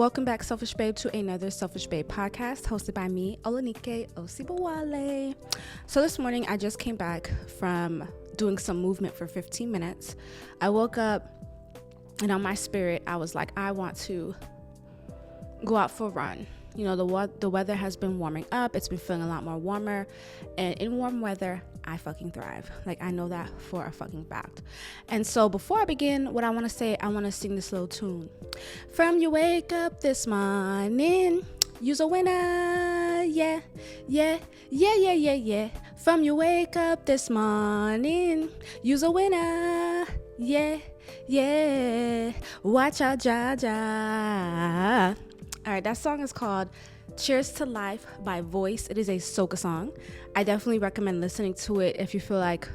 Welcome back, Selfish Babe, to another Selfish Babe podcast hosted by me, olanikeeosibowale. So this morning, I just came back from doing some movement for 15 minutes. I woke up and on my spirit, I was like, I want to go out for a run. You know, the weather has been warming up. It's been feeling a lot more warmer. And in warm weather, I fucking thrive. Like, I know that for a fucking fact. And so before I begin, what I want to say, I want to sing this little tune. From you wake up this morning, you's a winner. Yeah, yeah, yeah, yeah, yeah, yeah. From you wake up this morning, you's a winner. Yeah, yeah. Watch out, ja. All right, that song is called Cheers to Life by Voice. It is a soca song. I definitely recommend listening to it if you feel like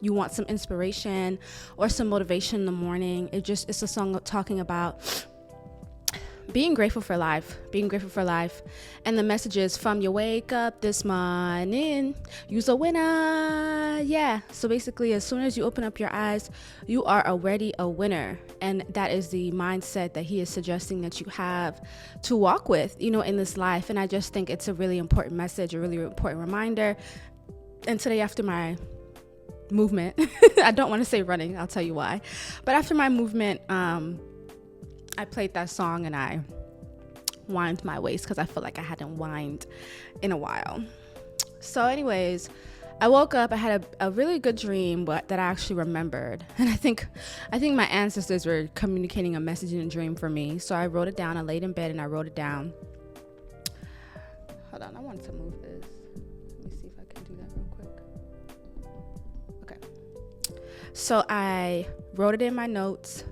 you want some inspiration or some motivation in the morning. It's a song talking about being grateful for life. And the message is, from your wake up this morning, you's a winner. Yeah. So basically, as soon as you open up your eyes, you are already a winner. And that is the mindset that he is suggesting that you have to walk with, in this life. And I just think it's a really important message, a really important reminder. And today, after my movement, I don't want to say running, I'll tell you why. But after my movement, I played that song and I whined my waist because I feel like I hadn't whined in a while. So anyways, I woke up, I had a really good dream, but that I actually remembered. And I think my ancestors were communicating a message in a dream for me. So I wrote it down. I laid in bed and I wrote it down. Hold on, I want to move this. Let me see if I can do that real quick. Okay. So I wrote it in my notes.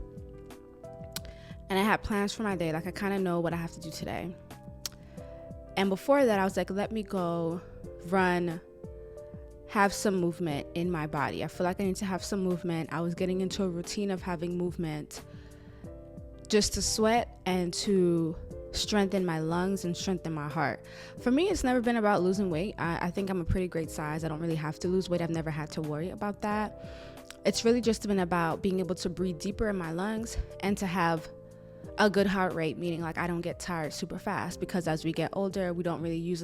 And I had plans for my day. Like, I kind of know what I have to do today. And before that, I was like, let me go run, have some movement in my body. I feel like I need to have some movement. I was getting into a routine of having movement just to sweat and to strengthen my lungs and strengthen my heart. For me, it's never been about losing weight. I think I'm a pretty great size. I don't really have to lose weight. I've never had to worry about that. It's really just been about being able to breathe deeper in my lungs and to have a good heart rate, meaning like I don't get tired super fast, because as we get older, we don't really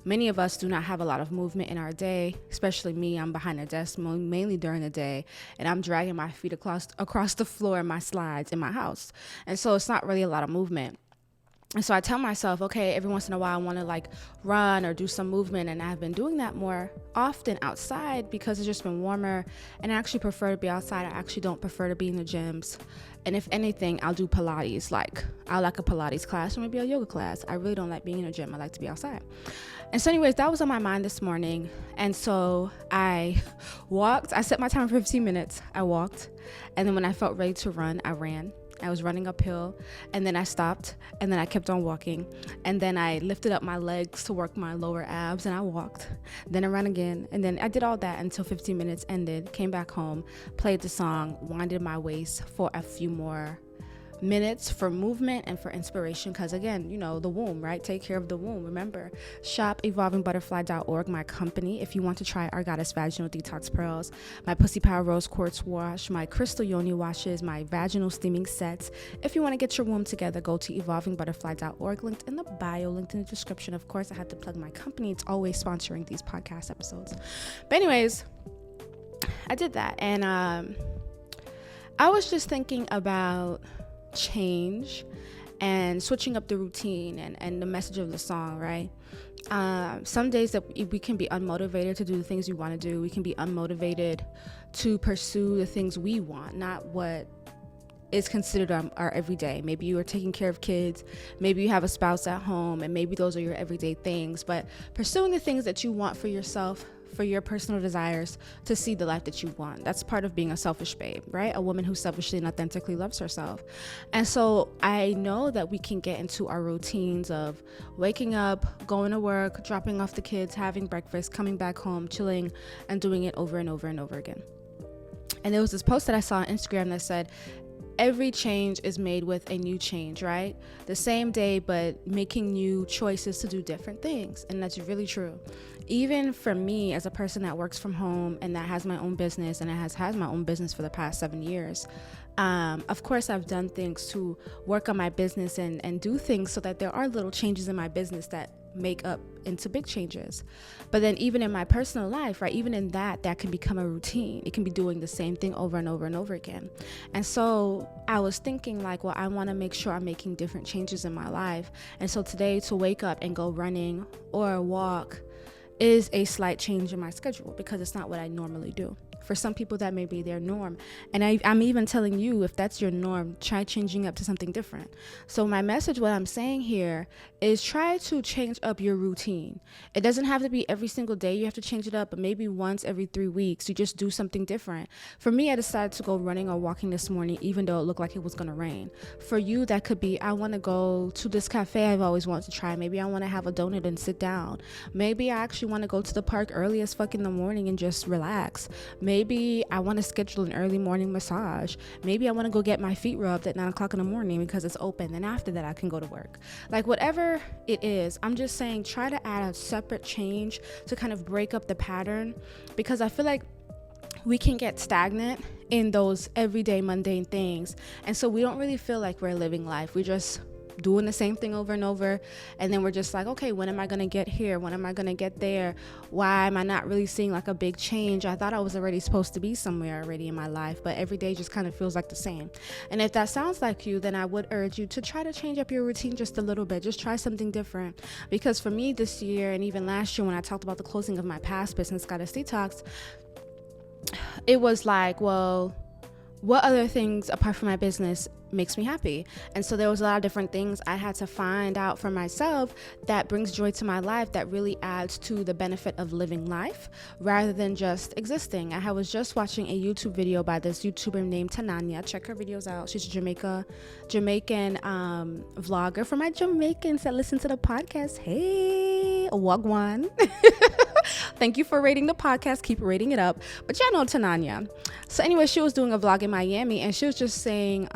many of us do not have a lot of movement in our day, especially me. I'm behind a desk mainly during the day, and I'm dragging my feet across the floor in my slides in my house. And so it's not really a lot of movement. And so I tell myself, okay, every once in a while I want to like run or do some movement. And I've been doing that more often outside because it's just been warmer. And I actually prefer to be outside. I actually don't prefer to be in the gyms. And if anything, I'll do Pilates. I like a Pilates class or maybe a yoga class. I really don't like being in a gym. I like to be outside. And so anyways, that was on my mind this morning. And so I walked. I set my time for 15 minutes. I walked. And then when I felt ready to run, I ran. I was running uphill, and then I stopped, and then I kept on walking, and then I lifted up my legs to work my lower abs, and I walked. Then I ran again, and then I did all that until 15 minutes ended, came back home, played the song, winded my waist for a few more minutes for movement and for inspiration, because again, the womb, right? Take care of the womb. Remember, shop evolvingbutterfly.org, my company, if you want to try our Goddess Vaginal Detox Pearls, my Pussy Power Rose Quartz Wash, my Crystal Yoni Washes, my Vaginal Steaming Sets. If you want to get your womb together, go to evolvingbutterfly.org, linked in the bio, linked in the description. Of course, I had to plug my company. It's always sponsoring these podcast episodes. But anyways, I did that, and I was just thinking about change and switching up the routine and the message of the song, right? Some days that we can be unmotivated to do the things we want to do. We can be unmotivated to pursue the things we want, not what is considered our everyday. Maybe you are taking care of kids, maybe you have a spouse at home, and maybe those are your everyday things. But pursuing the things that you want for yourself, for your personal desires, to see the life that you want. That's part of being a selfish babe, right? A woman who selfishly and authentically loves herself. And so I know that we can get into our routines of waking up, going to work, dropping off the kids, having breakfast, coming back home, chilling, and doing it over and over and over again. And there was this post that I saw on Instagram that said, every change is made with a new change, right? The same day, but making new choices to do different things. And that's really true. Even for me, as a person that works from home and that has my own business, and has had my own business for the past 7 years, of course, I've done things to work on my business and do things so that there are little changes in my business that make up into big changes. But then even in my personal life, right, even in that can become a routine. It can be doing the same thing over and over and over again. And so I was thinking like, well, I want to make sure I'm making different changes in my life. And so today, to wake up and go running or walk is a slight change in my schedule, because it's not what I normally do. For some people, that may be their norm. And I'm even telling you, if that's your norm, try changing up to something different. So my message, what I'm saying here, is try to change up your routine. It doesn't have to be every single day you have to change it up, but maybe once every 3 weeks, you just do something different. For me, I decided to go running or walking this morning, even though it looked like it was going to rain. For you, that could be, I want to go to this cafe I've always wanted to try. Maybe I want to have a donut and sit down. Maybe I actually want to go to the park early as fuck in the morning and just relax. Maybe I want to schedule an early morning massage. Maybe I want to go get my feet rubbed at 9 o'clock in the morning because it's open. And after that, I can go to work. Like whatever it is, I'm just saying, try to add a separate change to kind of break up the pattern, because I feel like we can get stagnant in those everyday mundane things. And so we don't really feel like we're living life. We just doing the same thing over and over, and then we're just like, okay, when am I gonna get here? When am I gonna get there? Why am I not really seeing like a big change? I thought I was already supposed to be somewhere already in my life, but every day just kind of feels like the same. And if that sounds like you, then I would urge you to try to change up your routine just a little bit. Just try something different. Because for me this year, and even last year when I talked about the closing of my past business, Goddess Detox, it was like, well, what other things apart from my business makes me happy? And so there was a lot of different things I had to find out for myself that brings joy to my life, that really adds to the benefit of living life rather than just existing. I was just watching a YouTube video by this YouTuber named Tananya. Check her videos out. She's a Jamaican vlogger. For my Jamaicans that listen to the podcast, hey, wagwan. Thank you for rating the podcast. Keep rating it up. But y'all know Tananya. So anyway, she was doing a vlog in Miami, and she was just saying,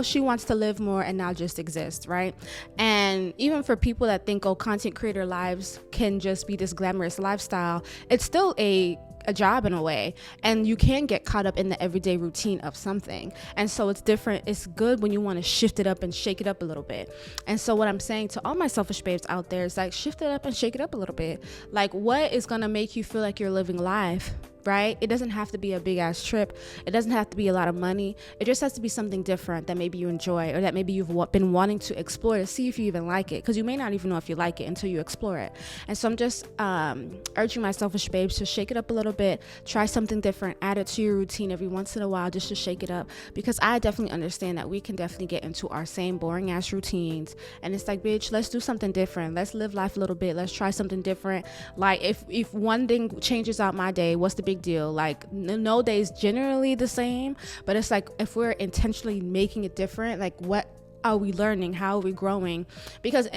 she wants to live more and not just exist, right? And even for people that think, content creator lives can just be this glamorous lifestyle, it's still a job in a way, and you can get caught up in the everyday routine of something. And so it's different. It's good when you want to shift it up and shake it up a little bit. And so what I'm saying to all my selfish babes out there is like, shift it up and shake it up a little bit. Like, what is going to make you feel like you're living life? Right? It doesn't have to be a big ass trip. It doesn't have to be a lot of money. It just has to be something different that maybe you enjoy, or that maybe you've been wanting to explore to see if you even like it, because you may not even know if you like it until you explore it. And so I'm just urging my selfish babes to shake it up a little bit, try something different, add it to your routine every once in a while just to shake it up, because I definitely understand that we can definitely get into our same boring ass routines, and it's like, bitch, let's do something different. Let's live life a little bit. Let's try something different. Like if one thing changes out my day, what's the big deal? Like, no day's generally the same, but it's like, if we're intentionally making it different, like, what are we learning? How are we growing? Because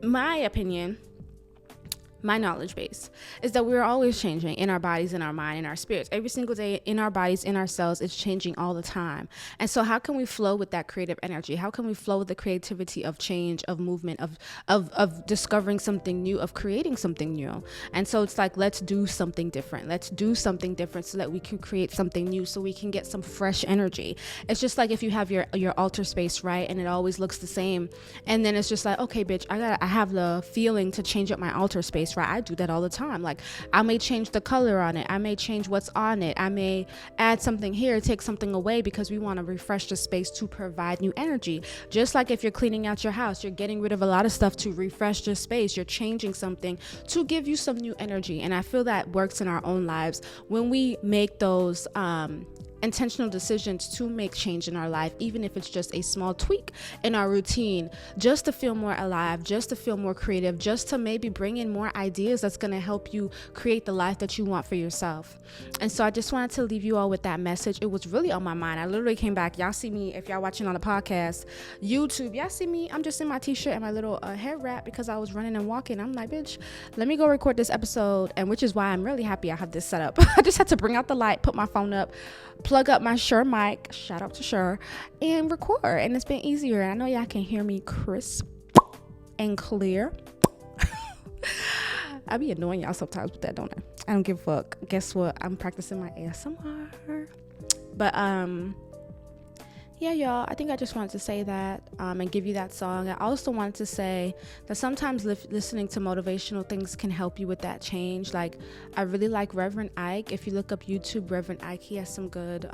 my opinion, my knowledge base is that we're always changing in our bodies, in our mind, in our spirits. Every single day, in our bodies, in ourselves, it's changing all the time. And so how can we flow with that creative energy? How can we flow with the creativity of change, of movement, of discovering something new, of creating something new? And so it's like, let's do something different. Let's do something different so that we can create something new, so we can get some fresh energy. It's just like if you have your altar space, right, and it always looks the same, and then it's just like, okay, bitch, I have the feeling to change up my altar space, right? I do that all the time. Like, I may change the color on it. I may change what's on it. I may add something here, take something away, because we want to refresh the space to provide new energy. Just like if you're cleaning out your house, you're getting rid of a lot of stuff to refresh your space. You're changing something to give you some new energy. And I feel that works in our own lives when we make those intentional decisions to make change in our life, even if it's just a small tweak in our routine, just to feel more alive, just to feel more creative, just to maybe bring in more ideas that's going to help you create the life that you want for yourself. And so I just wanted to leave you all with that message. It was really on my mind. I literally came back. Y'all see me, if y'all watching on the podcast, YouTube, y'all see me, I'm just in my t-shirt and my little hair wrap, because I was running and walking. I'm like, bitch, let me go record this episode. And which is why I'm really happy I have this set up. I just had to bring out the light, put my phone up, plug plug up my Shure mic, shout out to Shure, and record. And it's been easier. I know y'all can hear me crisp and clear. I be annoying y'all sometimes with that, don't I? I don't give a fuck. Guess what? I'm practicing my ASMR. But yeah, y'all, I think I just wanted to say that and give you that song. I also wanted to say that sometimes listening to motivational things can help you with that change. Like, I really like Reverend Ike. If you look up YouTube, Reverend Ike, he has some good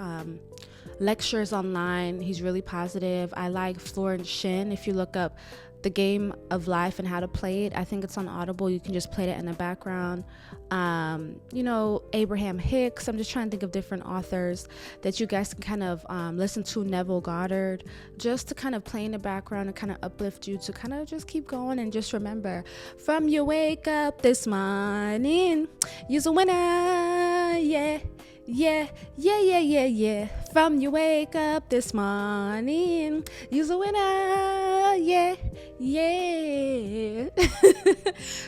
lectures online. He's really positive. I like Florence Shin. If you look up The Game of Life and How to Play It, I think it's on Audible. You can just play it in the background. Abraham Hicks. I'm just trying to think of different authors that you guys can kind of listen to. Neville Goddard, just to kind of play in the background and kind of uplift you to kind of just keep going. And just remember, from you wake up this morning, you're a winner. Yeah. From you wake up this morning, you're a winner. Yeah.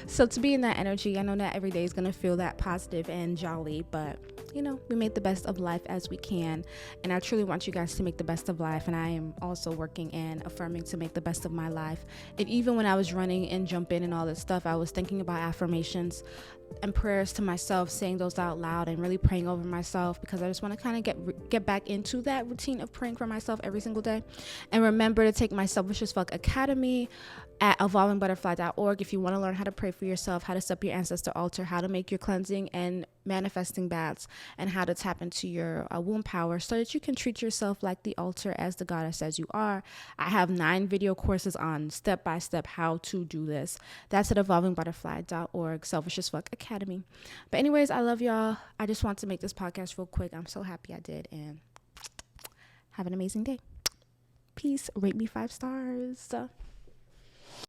So to be in that energy, I know that every day is going to feel that positive and jolly, but we make the best of life as we can. And I truly want you guys to make the best of life. And I am also working and affirming to make the best of my life. And even when I was running and jumping and all this stuff, I was thinking about affirmations and prayers to myself, saying those out loud and really praying over myself, because I just want to kind of get back into that routine of praying for myself every single day. And remember to take my Selfish as Fuck Academy at evolvingbutterfly.org if you want to learn how to pray for yourself, how to set up your ancestor altar, how to make your cleansing and manifesting baths, and how to tap into your womb power so that you can treat yourself like the altar as the goddess as you are. I have 9 video courses on step-by-step how to do this. That's at evolvingbutterfly.org, Selfish as Fuck Academy. But anyways, I love y'all. I just want to make this podcast real quick. I'm so happy I did, and have an amazing day. Peace. Rate me 5 stars.